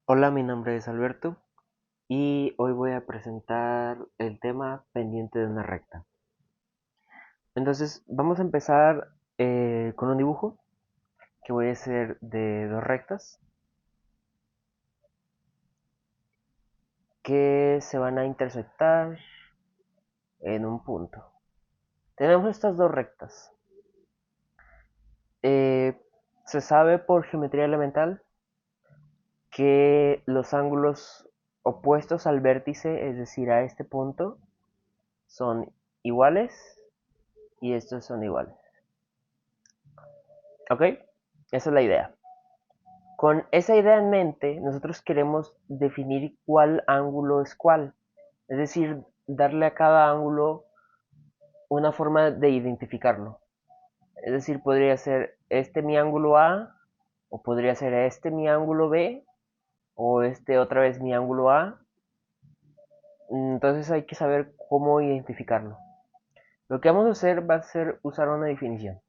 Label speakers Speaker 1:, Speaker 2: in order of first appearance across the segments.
Speaker 1: Hola, mi nombre es Alberto y hoy voy a presentar el tema pendiente de una recta. Entonces, vamos a empezar con un dibujo que voy a hacer de dos rectas que se van a intersectar en un punto. Tenemos estas dos rectas. Eh, Se sabe por geometría elemental que los ángulos opuestos al vértice, es decir, a este punto, son iguales y estos son iguales. ¿Ok? Esa es la idea. Con esa idea en mente, nosotros queremos definir cuál ángulo es cuál. Es decir, darle a cada ángulo una forma de identificarlo. Es decir, podría ser este mi ángulo A, o podría ser este mi ángulo B, o este otra vez mi ángulo A. Entonces hay que saber cómo identificarlo. Lo que vamos a hacer va a ser usar una definición,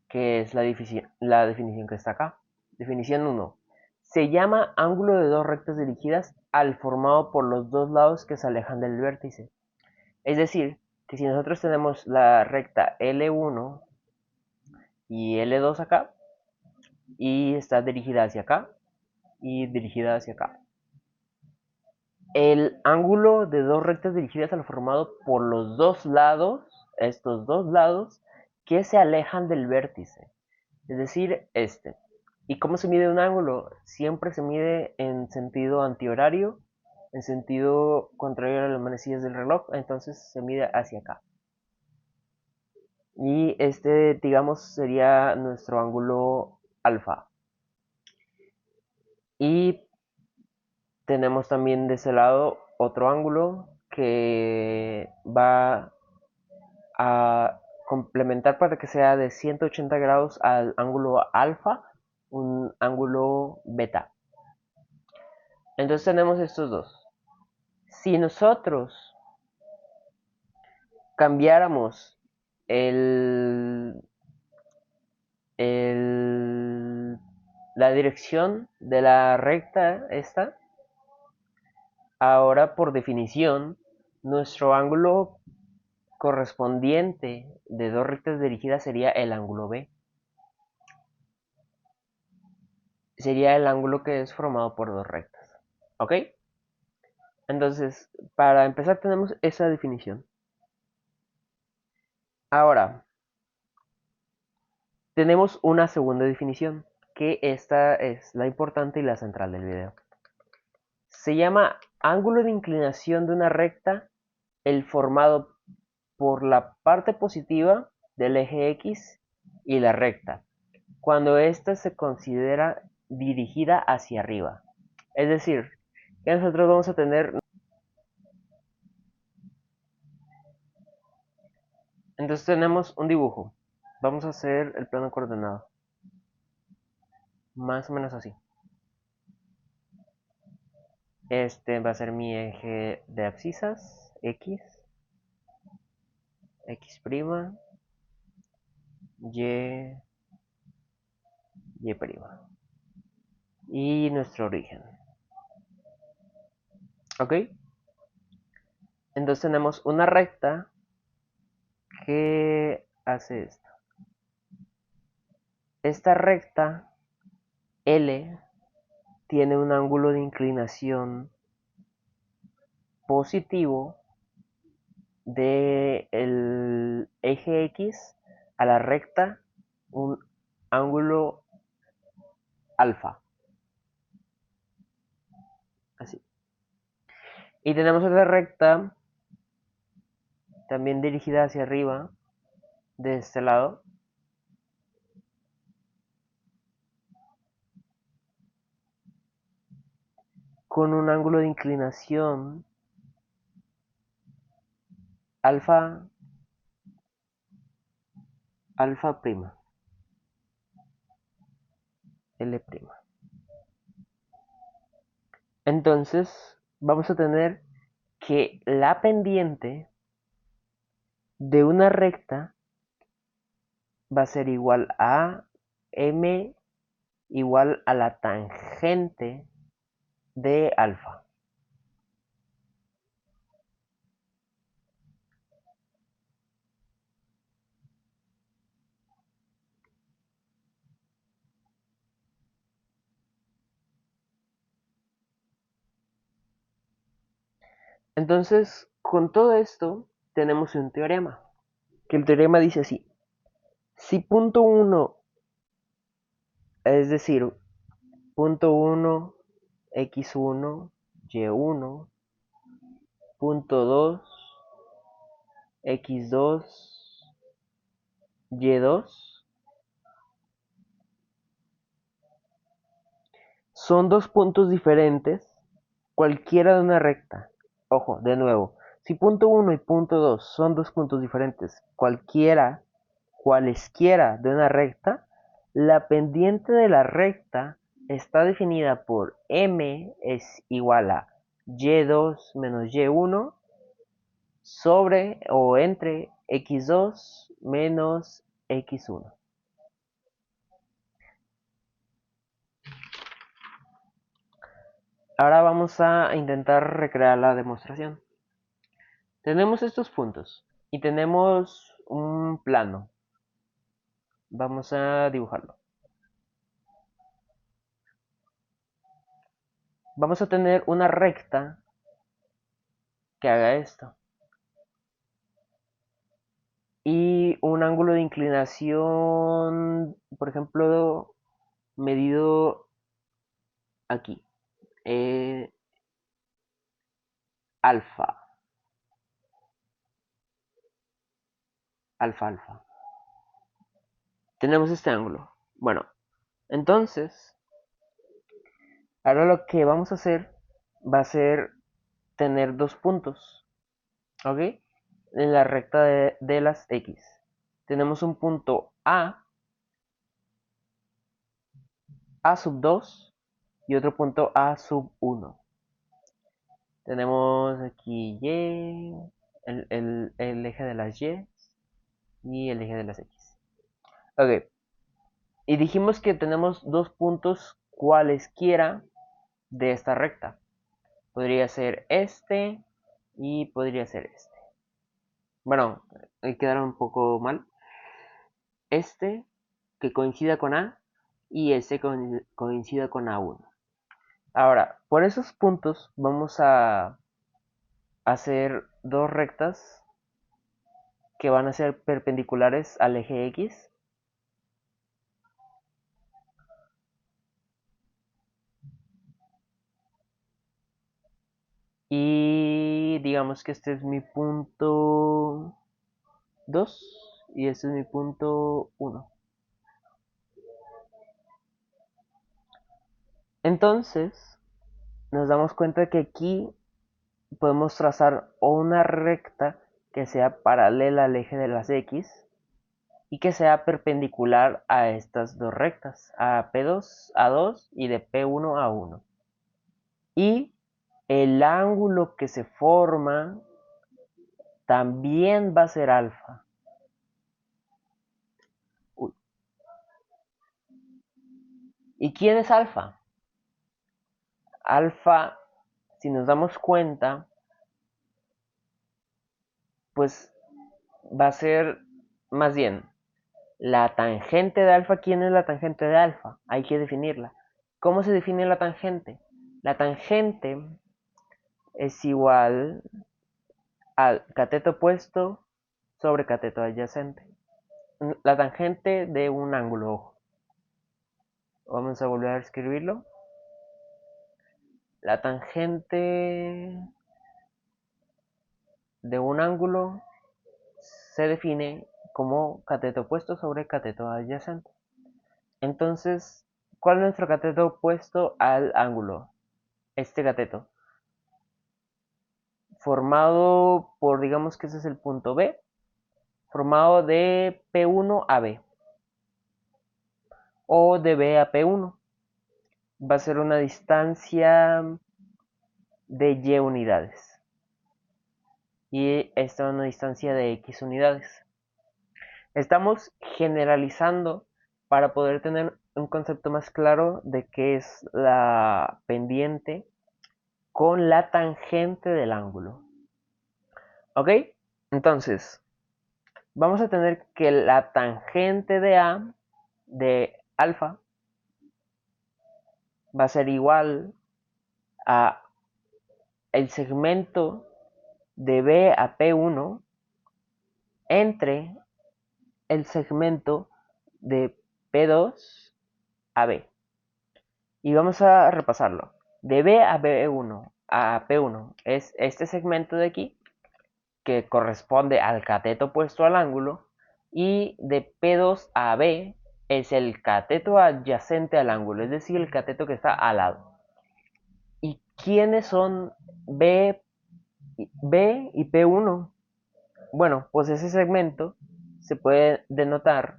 Speaker 1: que es la definición que está acá. Definición uno. Se llama ángulo de dos rectas dirigidas al formado por los dos lados que se alejan del vértice. Es decir, que si nosotros tenemos la recta L1 y L2 acá, y está dirigida hacia acá, y dirigida hacia acá. El ángulo de dos rectas dirigidas al formado por los dos lados, estos dos lados, que se alejan del vértice. Es decir, este. ¿Y cómo se mide un ángulo? Siempre se mide en sentido antihorario, en sentido contrario a las manecillas del reloj, entonces se mide hacia acá. Y este, digamos, sería nuestro ángulo alfa. Y tenemos también de ese lado otro ángulo que va a complementar para que sea de 180 grados al ángulo alfa, un ángulo beta. Entonces tenemos estos dos. Si nosotros cambiáramos el, el, la dirección de la recta esta, ahora por definición, nuestro ángulo correspondiente de dos rectas dirigidas sería el ángulo B. Sería el ángulo que es formado por dos rectas. ¿Ok? Entonces, para empezar tenemos esa definición. Ahora, tenemos una segunda definición, que esta es la importante y la central del video. Se llama ángulo de inclinación de una recta el formado por la parte positiva del eje X y la recta, cuando ésta se considera dirigida hacia arriba. Es decir, que nosotros vamos a tener... Entonces tenemos un dibujo. Vamos a hacer el plano coordenado. Más o menos así. Este va a ser mi eje de abscisas, X, X', Y, Y'. Y nuestro origen. ¿Ok? Entonces tenemos una recta que hace esto. Esta recta L tiene un ángulo de inclinación positivo del eje X a la recta, un ángulo alfa. Así. Y tenemos otra recta también dirigida hacia arriba, de este lado, con un ángulo de inclinación alfa, alfa prima, L prima. Entonces, vamos a tener que la pendiente de una recta va a ser igual a m igual a la tangente de alfa. Entonces, con todo esto, tenemos un teorema, que el teorema dice así: si punto 1, es decir, punto 1, x1, y1, punto 2, x2, y2, son dos puntos diferentes, cualquiera de una recta. Ojo, de nuevo, si punto 1 y punto 2 son dos puntos diferentes, cualesquiera de una recta, la pendiente de la recta está definida por m es igual a y2 menos y1 sobre o entre x2 menos x1. Ahora vamos a intentar recrear la demostración. Tenemos estos puntos y tenemos un plano. Vamos a dibujarlo. Vamos a tener una recta que haga esto. Y un ángulo de inclinación, por ejemplo, medido aquí. Alfa. Alfa, alfa. Tenemos este ángulo. Bueno, entonces, ahora lo que vamos a hacer va a ser tener dos puntos. ¿Ok? En la recta de las X. Tenemos un punto A sub 2 y otro punto A sub 1. Tenemos aquí Y, el eje de las y el eje de las X. Ok. Y dijimos que tenemos dos puntos cualesquiera de esta recta. Podría ser este y podría ser este. Bueno, quedaron un poco mal. Este que coincida con A y este coincida con A1. Ahora, por esos puntos vamos a hacer dos rectas que van a ser perpendiculares al eje X. Y digamos que este es mi punto 2 y este es mi punto 1. Entonces, nos damos cuenta que aquí podemos trazar una recta que sea paralela al eje de las X y que sea perpendicular a estas dos rectas, a P2 a 2 y de P1 a 1. Y el ángulo que se forma también va a ser alfa. Uy. ¿Y quién es alfa? Alfa, si nos damos cuenta, pues va a ser más bien la tangente de alfa. ¿Quién es la tangente de alfa? Hay que definirla. ¿Cómo se define la tangente? La tangente es igual al cateto opuesto sobre cateto adyacente. La tangente de un ángulo, ojo. Vamos a volver a escribirlo. La tangente de un ángulo se define como cateto opuesto sobre cateto adyacente. Entonces, ¿cuál es nuestro cateto opuesto al ángulo? Este cateto. Formado por, digamos que ese es el punto B, formado de P1 a B. O de B a P1. Va a ser una distancia de Y unidades. Y esta es una distancia de X unidades. Estamos generalizando para poder tener un concepto más claro de qué es la pendiente con la tangente del ángulo. ¿Ok? Entonces, vamos a tener que la tangente de A, de alfa, va a ser igual a el segmento de B a P1 entre el segmento de P2 a B. Y vamos a repasarlo. De B a B1 a P1 es este segmento de aquí, que corresponde al cateto opuesto al ángulo, y de P2 a B es el cateto adyacente al ángulo, es decir, el cateto que está al lado. ¿Y quiénes son B y P1? Bueno, pues ese segmento se puede denotar,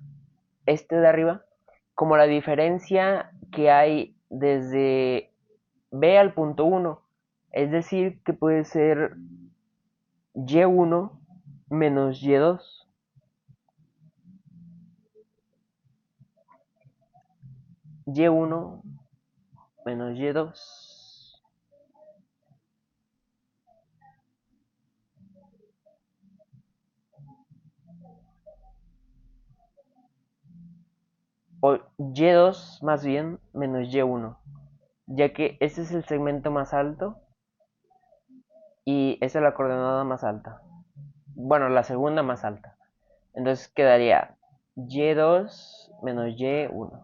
Speaker 1: este de arriba, como la diferencia que hay desde B al punto 1. Es decir, que puede ser Y1 menos Y2. Y1 menos Y2. O Y2 más bien menos Y1. Ya que este es el segmento más alto y esta es la coordenada más alta. Bueno, la segunda más alta. Entonces quedaría Y2 menos Y1.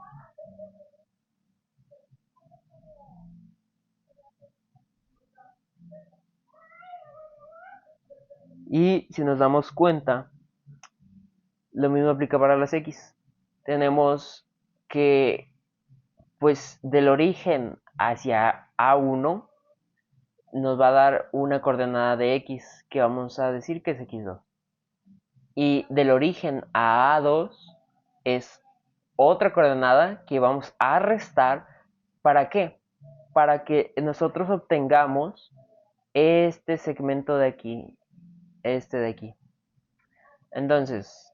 Speaker 1: Y si nos damos cuenta, lo mismo aplica para las X. Tenemos que, pues, del origen hacia A1 nos va a dar una coordenada de X que vamos a decir que es X2. Y del origen a A2 es otra coordenada que vamos a restar. ¿Para qué? Para que nosotros obtengamos este segmento de aquí, este de aquí. Entonces,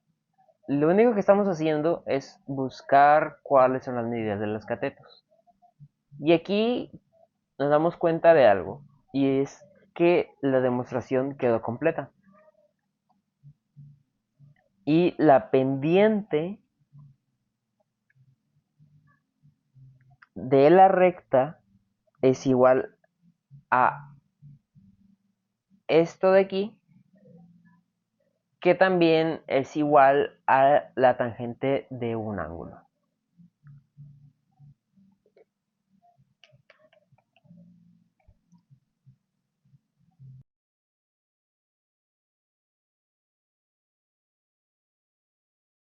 Speaker 1: lo único que estamos haciendo es buscar cuáles son las medidas de los catetos. Y aquí nos damos cuenta de algo, y es que la demostración quedó completa. Y la pendiente de la recta es igual a esto de aquí, que también es igual a la tangente de un ángulo.